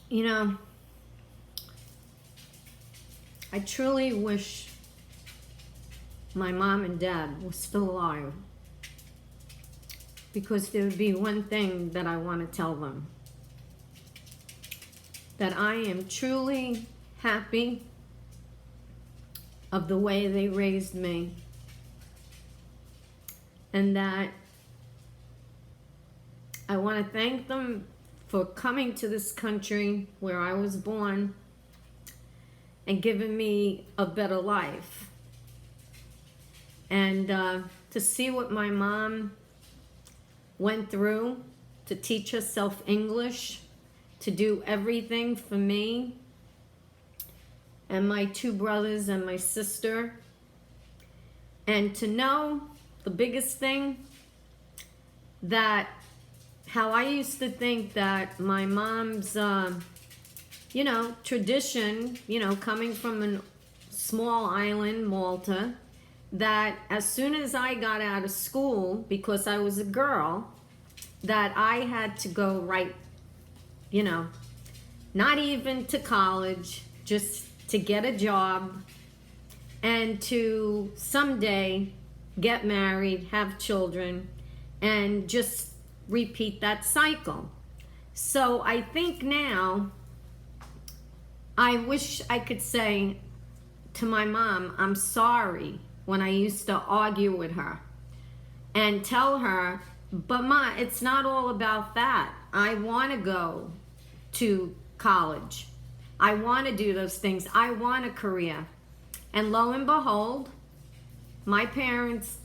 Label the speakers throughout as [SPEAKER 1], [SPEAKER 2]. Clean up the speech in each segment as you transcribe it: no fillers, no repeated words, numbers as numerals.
[SPEAKER 1] You know, I truly wish my mom and dad were still alive, because there would be one thing that I want to tell them: that I am truly happy of the way they raised me, and that I want to thank them for coming to this country where I was born and giving me a better life. And to see what my mom went through to teach herself English, to do everything for me and my two brothers and my sister, and to know the biggest thing, that how I used to think that my mom's tradition, coming from a small island, Malta, that as soon as I got out of school, because I was a girl, that I had to go right, not even to college, just to get a job and to someday get married, have children, and just repeat that cycle. So I think now, I wish I could say to my mom, I'm sorry when I used to argue with her and tell her, but Ma, it's not all about that. I want to go to college. I want to do those things. I want a career. And lo and behold, my parents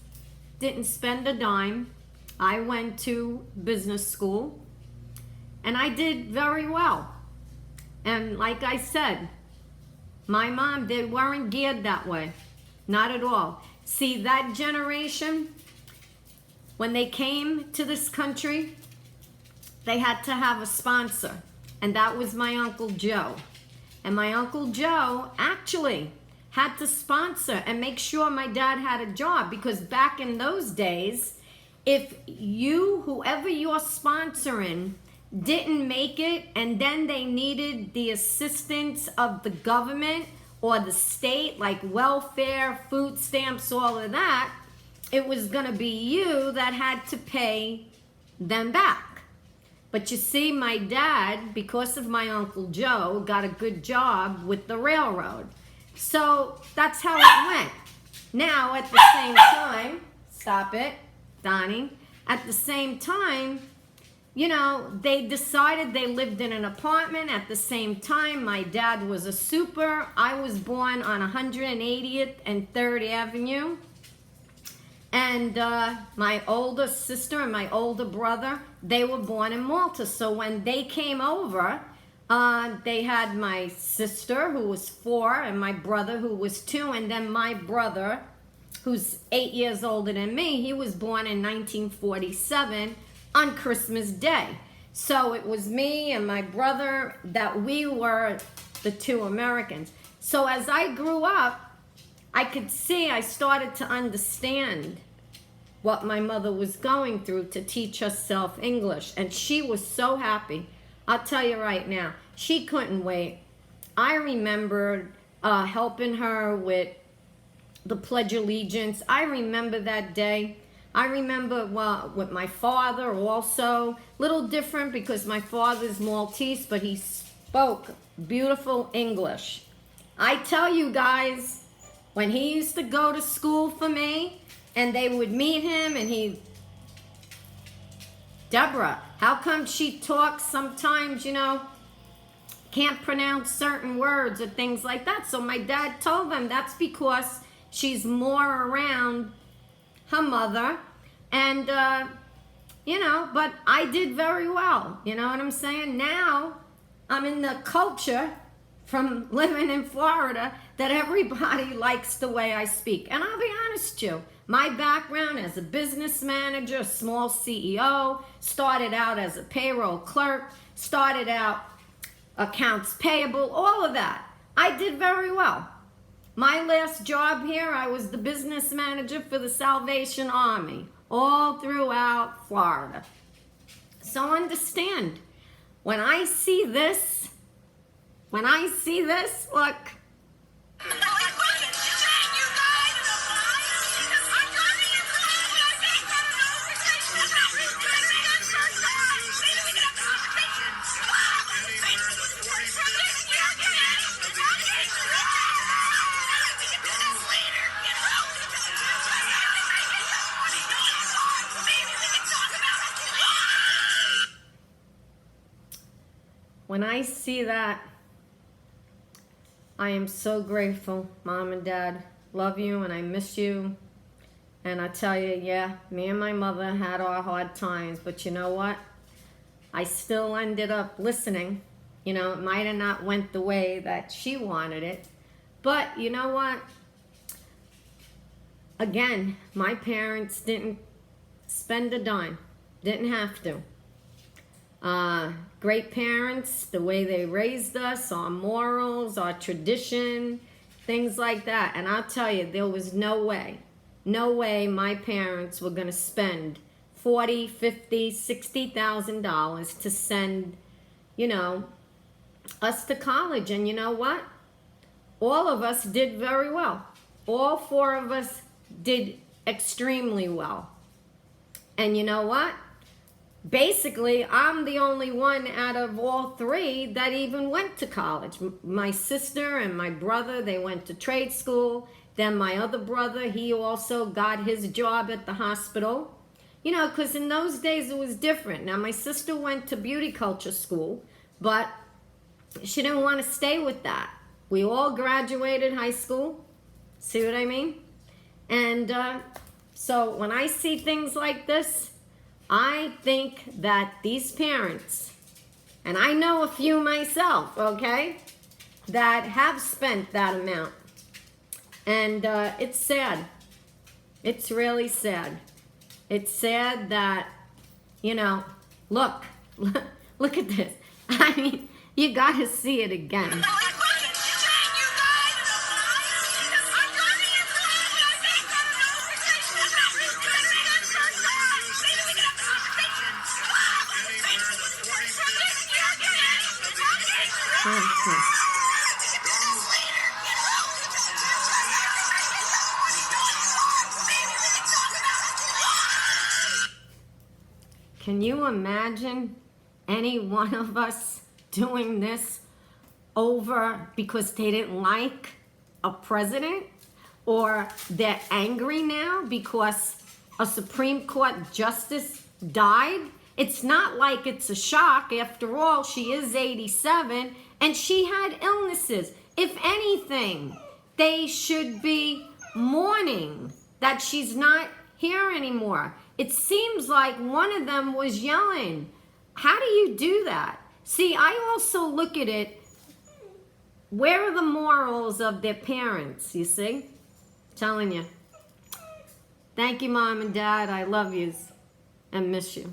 [SPEAKER 1] didn't spend a dime. I went to business school and I did very well. And like I said, my mom, they weren't geared that way. Not at all. See, that generation, when they came to this country, they had to have a sponsor. And that was my Uncle Joe. And my Uncle Joe actually had to sponsor and make sure my dad had a job, because back in those days, if whoever you're sponsoring, didn't make it and then they needed the assistance of the government or the state, like welfare, food stamps, all of that, it was going to be you that had to pay them back. But you see, my dad, because of my Uncle Joe, got a good job with the railroad. So that's how it went. Now, at the same time, stop it, Donnie. At the same time, they decided they lived in an apartment. At the same time, my dad was a super. I was born on 180th and 3rd Avenue. And my older sister and my older brother, they were born in Malta. So when they came over, they had my sister, who was 4, and my brother, who was 2. And then my brother, who's 8 years older than me, he was born in 1947 on Christmas Day. So it was me and my brother that we were the 2 Americans. So as I grew up, I started to understand what my mother was going through to teach herself English. And she was so happy. I'll tell you right now, she couldn't wait. I remembered helping her with the Pledge of Allegiance. I remember that day. I remember with my father also, little different because my father's Maltese, but he spoke beautiful English. I tell you guys, when he used to go to school for me and they would meet him and Deborah, how come she talks sometimes, can't pronounce certain words or things like that? So my dad told them that's because she's more around her mother, and but I did very well, you know what I'm saying? Now I'm in the culture from living in Florida that everybody likes the way I speak. And I'll be honest with you, my background as a business manager, a small CEO, started out as a payroll clerk, started out accounts payable, all of that. I did very well. My last job here, I was the business manager for the Salvation Army, all throughout Florida. So understand, when I see this, look. When I see that, I am so grateful. Mom and Dad, love you and I miss you. And I tell you, yeah, me and my mother had our hard times, but you know what? I still ended up listening. You know, it might have not went the way that she wanted it, but you know what? Again, my parents didn't spend a dime. Didn't have to. Great parents, the way they raised us, our morals, our tradition, things like that. And I'll tell you, there was no way my parents were going to spend $40,000, $50,000, $60,000 to send, you know, us to college. And you know what? All of us did very well. All four of us did extremely well. And you know what? Basically, I'm the only one out of all three that even went to college. My sister and my brother, they went to trade school. Then my other brother, he also got his job at the hospital. You know, because in those days it was different. Now, my sister went to beauty culture school, but she didn't want to stay with that. We all graduated high school. See what I mean? And so when I see things like this, I think that these parents, and I know a few myself, okay, that have spent that amount. And it's sad. It's really sad. It's sad that, you know, look at this. I mean, you got to see it again. Can you imagine any one of us doing this over because they didn't like a president? Or they're angry now because a Supreme Court justice died? It's not like it's a shock. After all, she is 87 and she had illnesses. If anything, they should be mourning that she's not here anymore. It seems like one of them was yelling. How do you do that? See, I also look at it, where are the morals of their parents, you see? Telling you. Thank you, Mom and Dad. I love yous and miss you.